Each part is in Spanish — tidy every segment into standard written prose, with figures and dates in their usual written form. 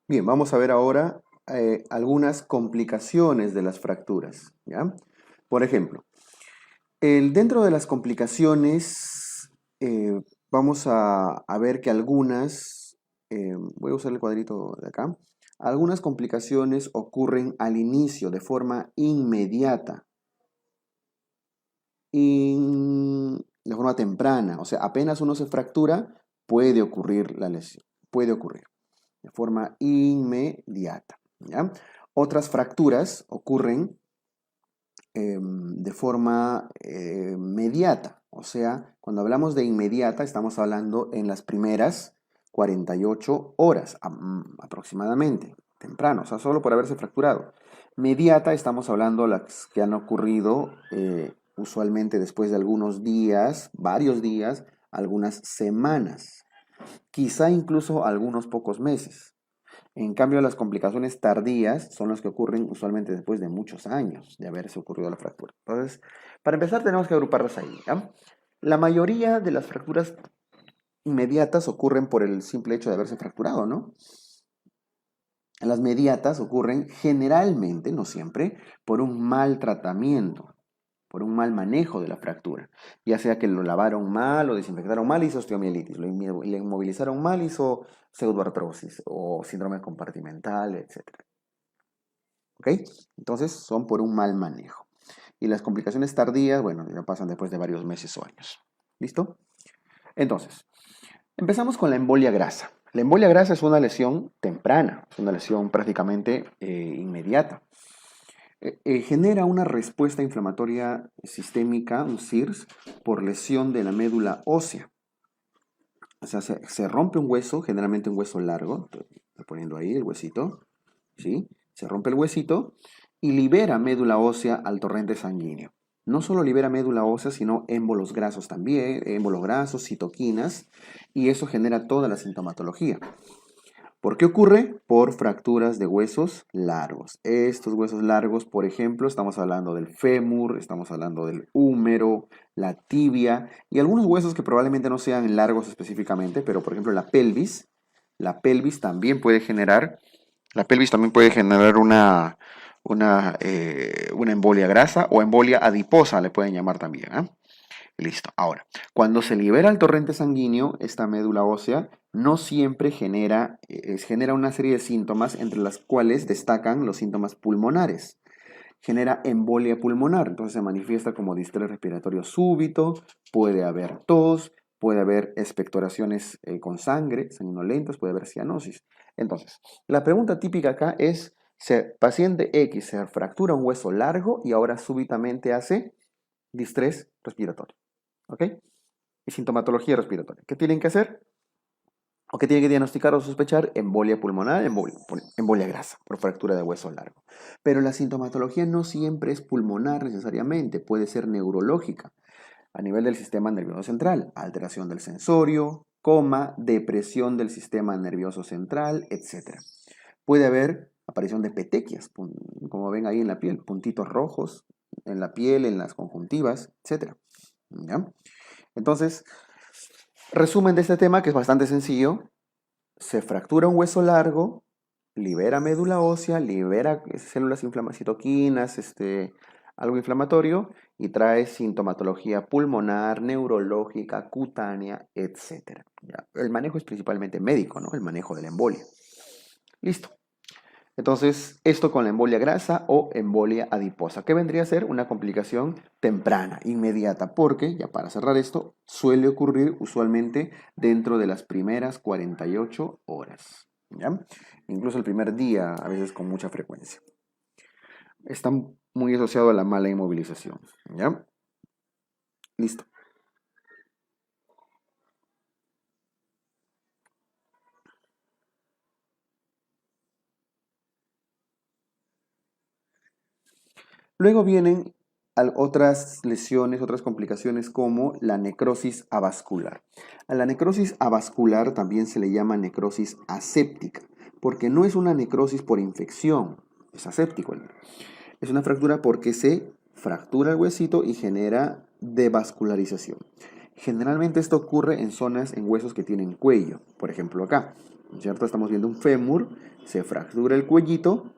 Bien, vamos a ver ahora algunas complicaciones de las fracturas, ¿ya? Por ejemplo, dentro de las complicaciones vamos a ver que voy a usar el cuadrito de acá, algunas complicaciones ocurren al inicio de forma inmediata, de forma temprana, o sea, apenas uno se fractura, puede ocurrir la lesión, puede ocurrir de forma inmediata, ¿ya? Otras fracturas ocurren de forma mediata, o sea, cuando hablamos de inmediata estamos hablando en las primeras 48 horas aproximadamente, temprano, o sea, solo por haberse fracturado. Mediata estamos hablando las que han ocurrido usualmente después de algunos días, varios días, algunas semanas, quizá incluso algunos pocos meses. En cambio, las complicaciones tardías son las que ocurren usualmente después de muchos años de haberse ocurrido la fractura. Entonces, para empezar, tenemos que agruparlas ahí, ¿ya? La mayoría de las fracturas inmediatas ocurren por el simple hecho de haberse fracturado, ¿no? Las mediatas ocurren generalmente, no siempre, por un mal tratamiento, por un mal manejo de la fractura. Ya sea que lo lavaron mal, lo desinfectaron mal, hizo osteomielitis, lo inmovilizaron mal, hizo pseudoartrosis o síndrome compartimental, etc. ¿Ok? Entonces son por un mal manejo. Y las complicaciones tardías, bueno, ya pasan después de varios meses o años. ¿Listo? Entonces, empezamos con la embolia grasa. La embolia grasa es una lesión temprana, es una lesión prácticamente inmediata. Genera una respuesta inflamatoria sistémica, un SIRS, por lesión de la médula ósea. O sea, se rompe un hueso, generalmente un hueso largo, estoy poniendo ahí el huesito, ¿sí? Se rompe el huesito y libera médula ósea al torrente sanguíneo. No solo libera médula ósea, sino émbolos grasos también, émbolos grasos, citoquinas, y eso genera toda la sintomatología. ¿Por qué ocurre? Por fracturas de huesos largos. Estos huesos largos, por ejemplo, estamos hablando del fémur, estamos hablando del húmero, la tibia y algunos huesos que probablemente no sean largos específicamente, pero por ejemplo la pelvis también puede generar, la pelvis también puede generar una embolia grasa o embolia adiposa, le pueden llamar también, ¿eh? Listo. Ahora, cuando se libera el torrente sanguíneo, esta médula ósea no siempre genera una serie de síntomas entre las cuales destacan los síntomas pulmonares. Genera embolia pulmonar, entonces se manifiesta como distrés respiratorio súbito, puede haber tos, puede haber expectoraciones con sangre, sanguinolentas, puede haber cianosis. Entonces, la pregunta típica acá es, paciente X se fractura un hueso largo y ahora súbitamente hace distrés respiratorio. ¿Ok? Y sintomatología respiratoria. ¿Qué tienen que hacer? ¿O qué tienen que diagnosticar o sospechar? Embolia pulmonar, embolia grasa, por fractura de hueso largo. Pero la sintomatología no siempre es pulmonar necesariamente, puede ser neurológica, a nivel del sistema nervioso central, alteración del sensorio, coma, depresión del sistema nervioso central, etc. Puede haber aparición de petequias, como ven ahí en la piel, puntitos rojos en la piel, en las conjuntivas, etc. ¿Ya? Entonces, resumen de este tema que es bastante sencillo. Se fractura un hueso largo, libera médula ósea, libera células citoquinas, algo inflamatorio y trae sintomatología pulmonar, neurológica, cutánea, etc. ¿Ya? El manejo es principalmente médico, ¿no? El manejo de la embolia. Listo. Entonces, esto con la embolia grasa o embolia adiposa, que vendría a ser una complicación temprana, inmediata, porque, ya para cerrar esto, suele ocurrir usualmente dentro de las primeras 48 horas, ¿ya? Incluso el primer día, a veces con mucha frecuencia. Está muy asociado a la mala inmovilización, ¿ya? Listo. Luego vienen otras lesiones, otras complicaciones como la necrosis avascular. A la necrosis avascular también se le llama necrosis aséptica, porque no es una necrosis por infección, es aséptico. Es una fractura porque se fractura el huesito y genera devascularización. Generalmente esto ocurre en zonas, en huesos que tienen cuello, por ejemplo acá. ¿cierto? Estamos viendo un fémur, se fractura el cuellito,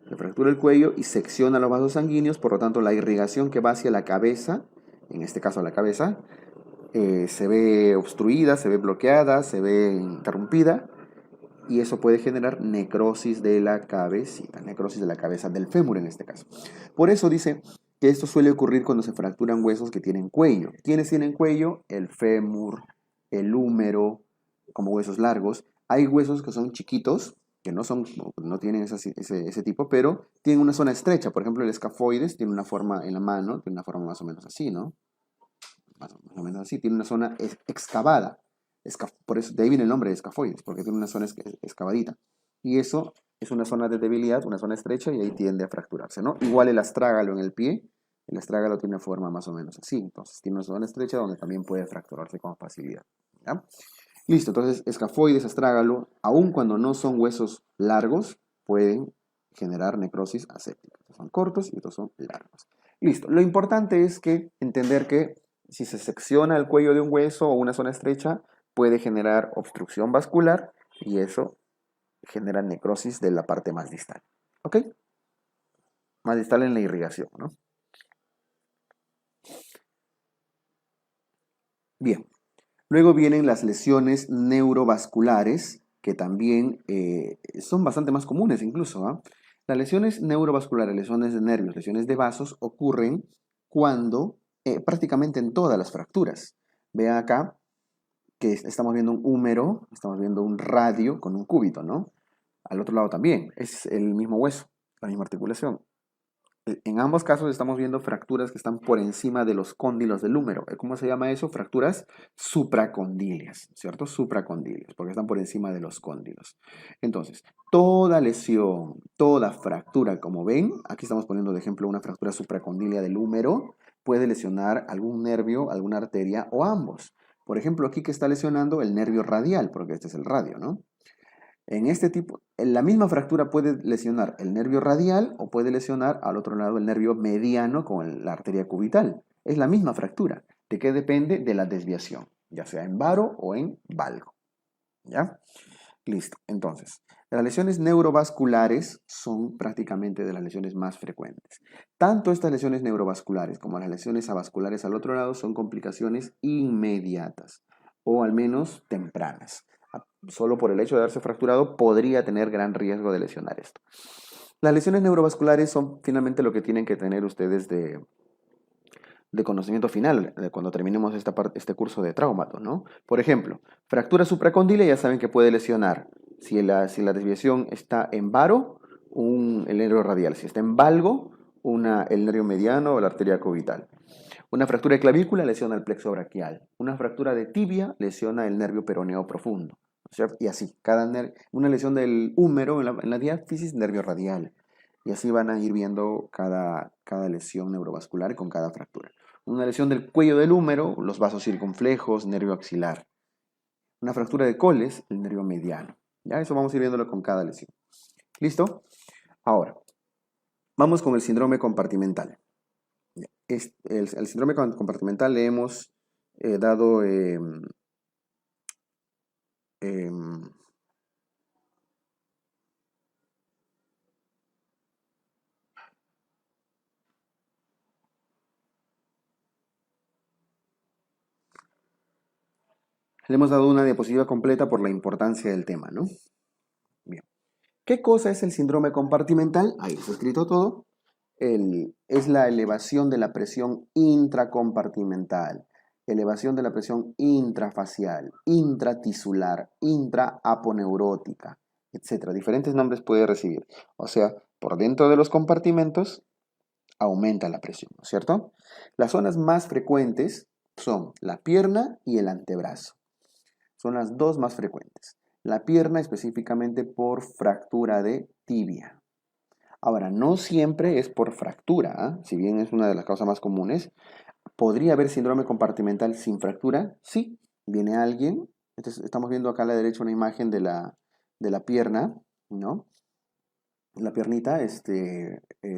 se fractura el cuello y secciona los vasos sanguíneos, por lo tanto la irrigación que va hacia la cabeza, en este caso la cabeza, se ve obstruida, se ve bloqueada, se ve interrumpida, y eso puede generar necrosis de la cabecita, necrosis de la cabeza del fémur en este caso. Por eso dice que esto suele ocurrir cuando se fracturan huesos que tienen cuello. ¿Quiénes tienen cuello? El fémur, el húmero, como huesos largos. Hay huesos que son chiquitos, que no tienen ese tipo, pero tienen una zona estrecha. Por ejemplo, el escafoides tiene una forma en la mano, tiene una forma más o menos así, ¿no? Más o menos así, tiene una zona excavada. Por eso, de ahí viene el nombre de escafoides, porque tiene una zona excavadita. Y eso es una zona de debilidad, una zona estrecha, y ahí tiende a fracturarse, ¿no? Igual el astrágalo en el pie, el astrágalo tiene una forma más o menos así, entonces tiene una zona estrecha donde también puede fracturarse con facilidad, ¿ya? Listo, entonces escafoides, astrágalo, aun cuando no son huesos largos, pueden generar necrosis aséptica. Estos son cortos y estos son largos. Listo, lo importante es que entender que si se secciona el cuello de un hueso o una zona estrecha, puede generar obstrucción vascular y eso genera necrosis de la parte más distal. ¿Ok? Más distal en la irrigación, ¿no? Bien. Luego vienen las lesiones neurovasculares, que también son bastante más comunes incluso, ¿ah? Las lesiones neurovasculares, lesiones de nervios, lesiones de vasos, ocurren cuando prácticamente en todas las fracturas. Vean acá que estamos viendo un húmero, estamos viendo un radio con un cúbito, ¿no? Al otro lado también, es el mismo hueso, la misma articulación. En ambos casos estamos viendo fracturas que están por encima de los cóndilos del húmero. ¿Cómo se llama eso? Fracturas supracondilias, ¿cierto? Supracondilias, porque están por encima de los cóndilos. Entonces, toda lesión, toda fractura, como ven, aquí estamos poniendo de ejemplo una fractura supracondilia del húmero, puede lesionar algún nervio, alguna arteria o ambos. Por ejemplo, aquí que está lesionando el nervio radial, porque este es el radio, ¿no? En este tipo, la misma fractura puede lesionar el nervio radial o puede lesionar al otro lado el nervio mediano con la arteria cubital. Es la misma fractura. ¿De qué depende? De la desviación, ya sea en varo o en valgo. ¿Ya? Listo. Entonces, las lesiones neurovasculares son prácticamente de las lesiones más frecuentes. Tanto estas lesiones neurovasculares como las lesiones avasculares al otro lado son complicaciones inmediatas o al menos tempranas. Solo por el hecho de haberse fracturado podría tener gran riesgo de lesionar esto. Las lesiones neurovasculares son finalmente lo que tienen que tener ustedes de conocimiento final cuando terminemos este curso de traumato, ¿no? Por ejemplo, fractura supracondilia ya saben que puede lesionar, si la desviación está en varo, el nervio radial, si está en valgo, el nervio mediano o la arteria cubital. Una fractura de clavícula lesiona el plexo braquial. Una fractura de tibia lesiona el nervio peroneo profundo, ¿cierto? Y así, una lesión del húmero en la diáfisis, nervio radial. Y así van a ir viendo cada lesión neurovascular con cada fractura. Una lesión del cuello del húmero, los vasos circunflejos, nervio axilar. Una fractura de coles, el nervio mediano. Ya eso vamos a ir viéndolo con cada lesión. ¿Listo? Ahora, vamos con el síndrome compartimental. El síndrome compartimental le hemos dado le hemos dado una diapositiva completa por la importancia del tema, ¿no? Bien. ¿Qué cosa es el síndrome compartimental? Ahí está escrito todo. Es la elevación de la presión intracompartimental, elevación de la presión intrafacial, intratisular, intraaponeurótica, etc. Diferentes nombres puede recibir. O sea, por dentro de los compartimentos aumenta la presión, ¿no es cierto? Las zonas más frecuentes son la pierna y el antebrazo. Son las dos más frecuentes. La pierna específicamente por fractura de tibia. Ahora, no siempre es por fractura, ¿eh? Si bien es una de las causas más comunes. ¿Podría haber síndrome compartimental sin fractura? Sí. Viene alguien, estamos viendo acá a la derecha una imagen de la pierna, ¿no? La piernita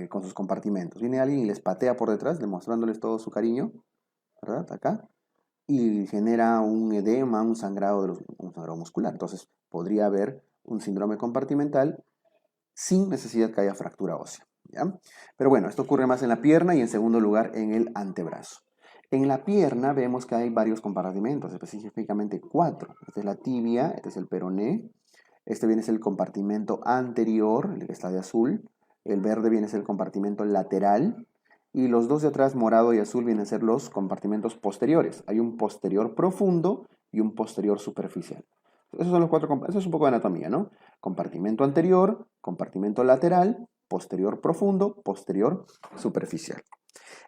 con sus compartimentos. Viene alguien y les patea por detrás, demostrándoles todo su cariño, ¿verdad? Acá. y genera un edema, un sangrado muscular. Entonces, podría haber un síndrome compartimental sin necesidad que haya fractura ósea, ¿ya? Pero bueno, esto ocurre más en la pierna y en segundo lugar en el antebrazo. En la pierna vemos que hay varios compartimentos, específicamente 4. Esta es la tibia, este es el peroné, este viene a ser el compartimento anterior, el que está de azul, el verde viene a ser el compartimento lateral, y los dos de atrás, morado y azul, vienen a ser los compartimentos posteriores. Hay un posterior profundo y un posterior superficial. Esos son los 4, eso es un poco de anatomía, ¿no? Compartimento anterior, compartimento lateral, posterior profundo, posterior superficial.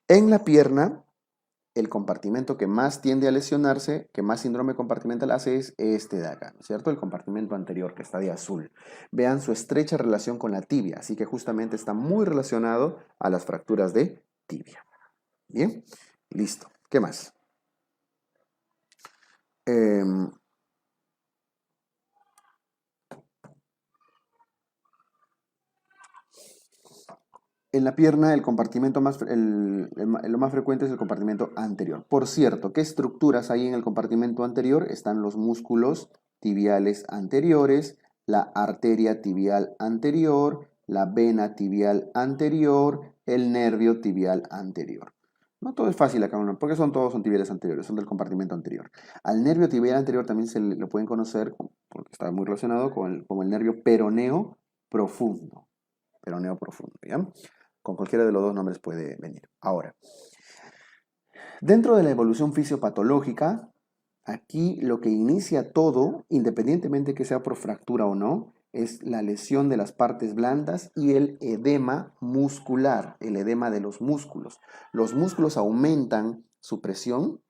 En la pierna, el compartimento que más tiende a lesionarse, que más síndrome compartimental hace, es este de acá, ¿no es cierto? El compartimento anterior, que está de azul. Vean su estrecha relación con la tibia, así que justamente está muy relacionado a las fracturas de tibia. Bien, listo. ¿Qué más? En la pierna, el compartimento lo más frecuente es el compartimento anterior. Por cierto, ¿qué estructuras hay en el compartimento anterior? Están los músculos tibiales anteriores, la arteria tibial anterior, la vena tibial anterior, el nervio tibial anterior. No todo es fácil acá, porque todos son tibiales anteriores, son del compartimento anterior. Al nervio tibial anterior también se le pueden conocer, porque está muy relacionado con el nervio peroneo profundo. Peroneo profundo, ¿ya? Con cualquiera de los dos nombres puede venir. Ahora, dentro de la evolución fisiopatológica, aquí lo que inicia todo, independientemente que sea por fractura o no, es la lesión de las partes blandas y el edema muscular, el edema de los músculos. Los músculos aumentan su presión.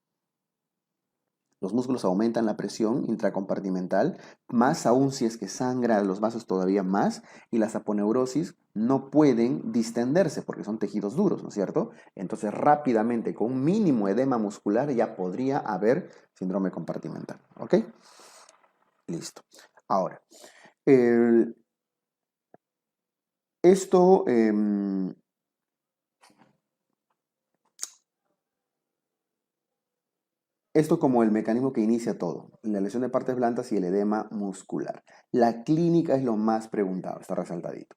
Los músculos aumentan la presión intracompartimental, más aún si es que sangra los vasos todavía más, y las aponeurosis no pueden distenderse porque son tejidos duros, ¿no es cierto? Entonces rápidamente, con un mínimo edema muscular, ya podría haber síndrome compartimental, ¿ok? Listo. Ahora, esto... Esto como el mecanismo que inicia todo, la lesión de partes blandas y el edema muscular. La clínica es lo más preguntado, está resaltadito.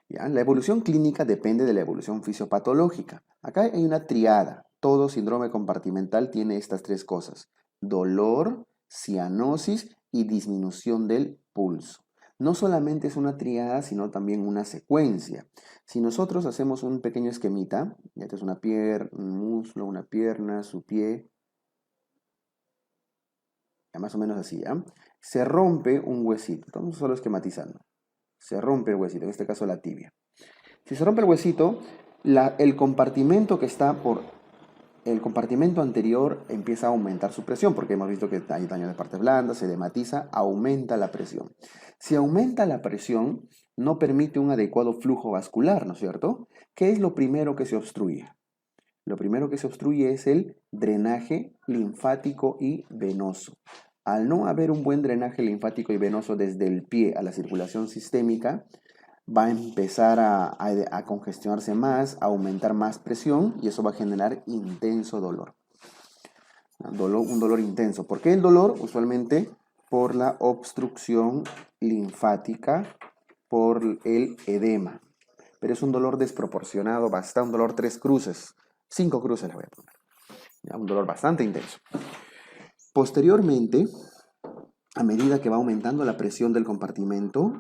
¿Ya? La evolución clínica depende de la evolución fisiopatológica. Acá hay una triada. Todo síndrome compartimental tiene estas 3 cosas: dolor, cianosis y disminución del pulso. No solamente es una triada, sino también una secuencia. Si nosotros hacemos un pequeño esquemita, ya que es una pierna, un muslo, una pierna, su pie, más o menos así, ¿ya? Se rompe un huesito. Estamos solo esquematizando. Se rompe el huesito, en este caso la tibia. Si se rompe el huesito, el compartimento que está por el compartimento anterior empieza a aumentar su presión, porque hemos visto que hay daño de partes blandas, se edematiza, aumenta la presión. Si aumenta la presión, no permite un adecuado flujo vascular, ¿no es cierto? ¿Qué es lo primero que se obstruye? Lo primero que se obstruye es el drenaje linfático y venoso. Al no haber un buen drenaje linfático y venoso desde el pie a la circulación sistémica, va a empezar a congestionarse más, a aumentar más presión y eso va a generar intenso dolor. Un dolor intenso. ¿Por qué el dolor? Usualmente por la obstrucción linfática, por el edema. Pero es un dolor desproporcionado, un dolor 3 cruces. 5 cruces les voy a poner. ¿Ya? Un dolor bastante intenso. Posteriormente, a medida que va aumentando la presión del compartimento,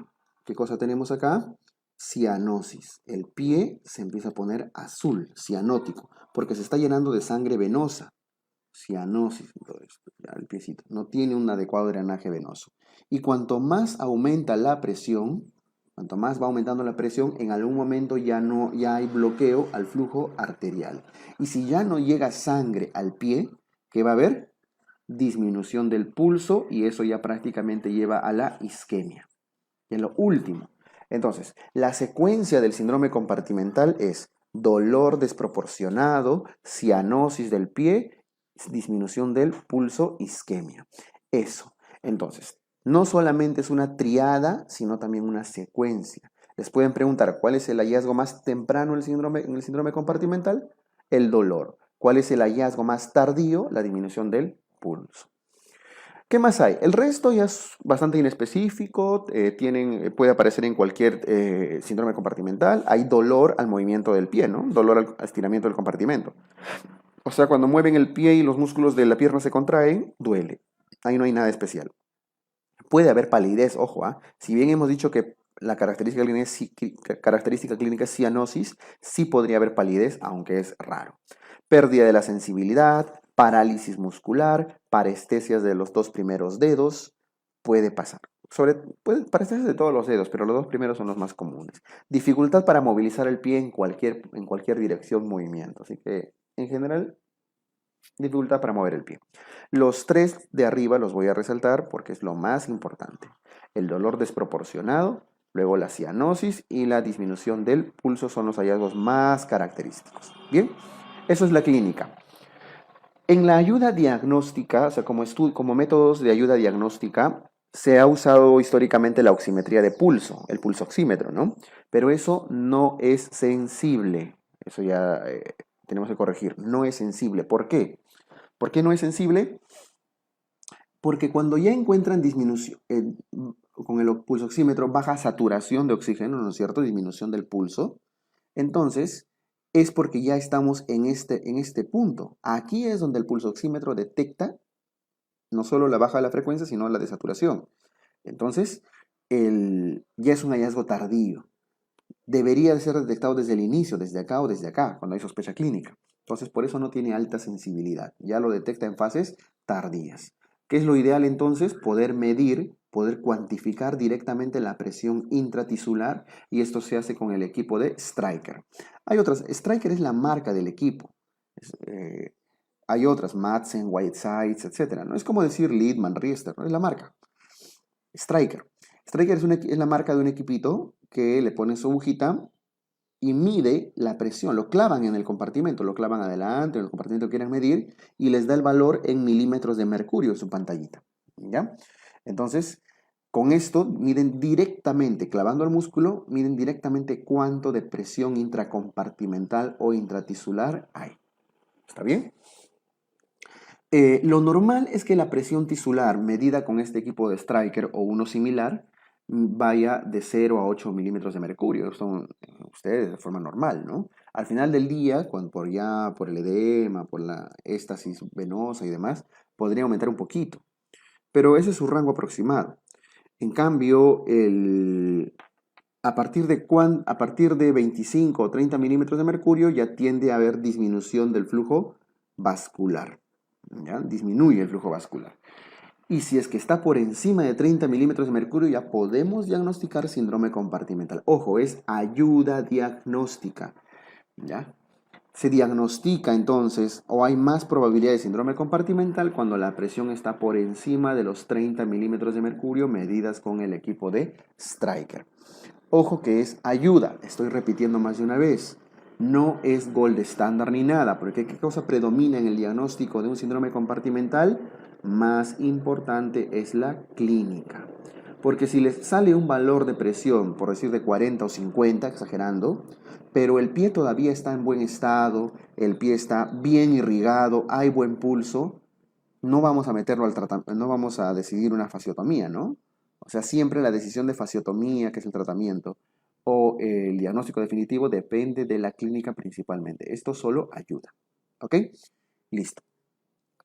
¿qué cosa tenemos acá? Cianosis. El pie se empieza a poner azul, cianótico, porque se está llenando de sangre venosa. Cianosis, entonces, ya el piecito no tiene un adecuado drenaje venoso. Y cuanto más aumenta la presión, cuanto más va aumentando la presión, en algún momento ya hay bloqueo al flujo arterial. Y si ya no llega sangre al pie, ¿qué va a haber? Disminución del pulso y eso ya prácticamente lleva a la isquemia. Y en lo último, entonces, la secuencia del síndrome compartimental es dolor desproporcionado, cianosis del pie, disminución del pulso, isquemia. Eso. Entonces, no solamente es una triada, sino también una secuencia. Les pueden preguntar, ¿cuál es el hallazgo más temprano en el síndrome compartimental? El dolor. ¿Cuál es el hallazgo más tardío? La disminución del pulso. ¿Qué más hay? El resto ya es bastante inespecífico, puede aparecer en cualquier síndrome compartimental. Hay dolor al movimiento del pie, ¿no? Dolor al estiramiento del compartimento. O sea, cuando mueven el pie y los músculos de la pierna se contraen, duele. Ahí no hay nada especial. Puede haber palidez, ojo, ¿ah? Si bien hemos dicho que la característica clínica es cianosis, sí podría haber palidez, aunque es raro. Pérdida de la sensibilidad, parálisis muscular, parestesias de los 2 primeros dedos, puede pasar. Parestesias de todos los dedos, pero los 2 primeros son los más comunes. Dificultad para movilizar el pie en cualquier dirección, movimiento. Así que, en general, dificultad para mover el pie. Los 3 de arriba los voy a resaltar porque es lo más importante. El dolor desproporcionado, luego la cianosis y la disminución del pulso son los hallazgos más característicos. Bien, eso es la clínica. En la ayuda diagnóstica, o sea, como métodos de ayuda diagnóstica, se ha usado históricamente la oximetría de pulso, el pulsoxímetro, ¿no? Pero eso no es sensible. Eso ya tenemos que corregir. No es sensible. ¿Por qué? ¿Por qué no es sensible? Porque cuando ya encuentran disminución, con el pulsoxímetro, baja saturación de oxígeno, ¿no es cierto? Disminución del pulso. Entonces, es porque ya estamos en este punto. Aquí es donde el pulsoxímetro detecta no solo la baja de la frecuencia, sino la de saturación. Entonces, ya es un hallazgo tardío. Debería de ser detectado desde el inicio, desde acá o desde acá, cuando hay sospecha clínica. Entonces, por eso no tiene alta sensibilidad. Ya lo detecta en fases tardías. ¿Qué es lo ideal entonces? Poder medir, poder cuantificar directamente la presión intratisular, y esto se hace con el equipo de Stryker. Hay otras, Stryker es la marca del equipo. Hay otras, Madsen, Whitesides, etc. No es como decir Liebman, Riester, no es la marca. Stryker. Stryker es la marca de un equipito que le ponen su agujita y mide la presión, lo clavan en el compartimento, lo clavan adelante, en el compartimento que quieran medir, y les da el valor en milímetros de mercurio en su pantallita, ¿ya? Entonces, con esto miden directamente, clavando el músculo, miden directamente cuánto de presión intracompartimental o intratisular hay. ¿Está bien? Lo normal es que la presión tisular medida con este equipo de Stryker o uno similar vaya de 0 a 8 milímetros de mercurio. Son ustedes de forma normal, ¿no? Al final del día, por el edema, por la éstasis venosa y demás, podría aumentar un poquito. Pero ese es su rango aproximado. En cambio, a partir de 25 o 30 milímetros de mercurio ya tiende a haber disminución del flujo vascular. ¿Ya? Disminuye el flujo vascular. Y si es que está por encima de 30 milímetros de mercurio, ya podemos diagnosticar síndrome compartimental. Ojo, es ayuda diagnóstica. ¿Ya? Se diagnostica entonces, o hay más probabilidad de síndrome compartimental cuando la presión está por encima de los 30 milímetros de mercurio medidas con el equipo de Stryker. Ojo que es ayuda, estoy repitiendo más de una vez. No es gold estándar ni nada, porque ¿qué cosa predomina en el diagnóstico de un síndrome compartimental? Más importante es la clínica. Porque si les sale un valor de presión, por decir de 40 o 50, exagerando, pero el pie todavía está en buen estado, el pie está bien irrigado, hay buen pulso, no vamos a meterlo al tratamiento, no vamos a decidir una fasciotomía, ¿no? O sea, siempre la decisión de fasciotomía, que es el tratamiento, o el diagnóstico definitivo depende de la clínica principalmente. Esto solo ayuda. ¿Ok? Listo.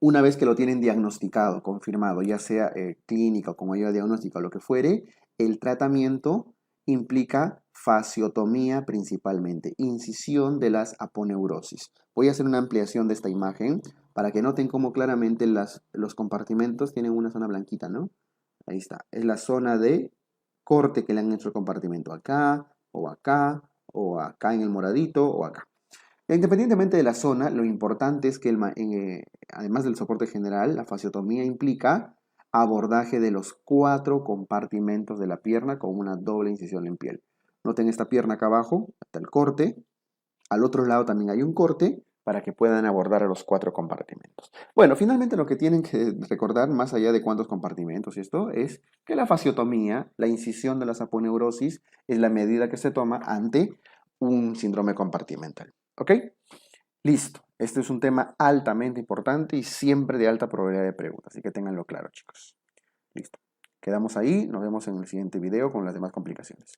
Una vez que lo tienen diagnosticado, confirmado, ya sea clínica o como ayuda diagnóstica o lo que fuere, el tratamiento implica fasciotomía principalmente, incisión de las aponeurosis. Voy a hacer una ampliación de esta imagen para que noten cómo claramente los compartimentos tienen una zona blanquita, ¿no? Ahí está. Es la zona de corte que le han hecho al compartimento. Acá, o acá en el moradito, o acá. Independientemente de la zona, lo importante es que además del soporte general, la fasciotomía implica abordaje de los 4 compartimentos de la pierna con una doble incisión en piel. Noten esta pierna acá abajo, hasta el corte. Al otro lado también hay un corte para que puedan abordar a los 4 compartimentos. Bueno, finalmente lo que tienen que recordar, más allá de cuántos compartimentos y esto, es que la fasciotomía, la incisión de las aponeurosis, es la medida que se toma ante un síndrome compartimental. ¿Ok? Listo. Este es un tema altamente importante y siempre de alta probabilidad de preguntas, así que ténganlo claro, chicos. Listo. Quedamos ahí, nos vemos en el siguiente video con las demás complicaciones.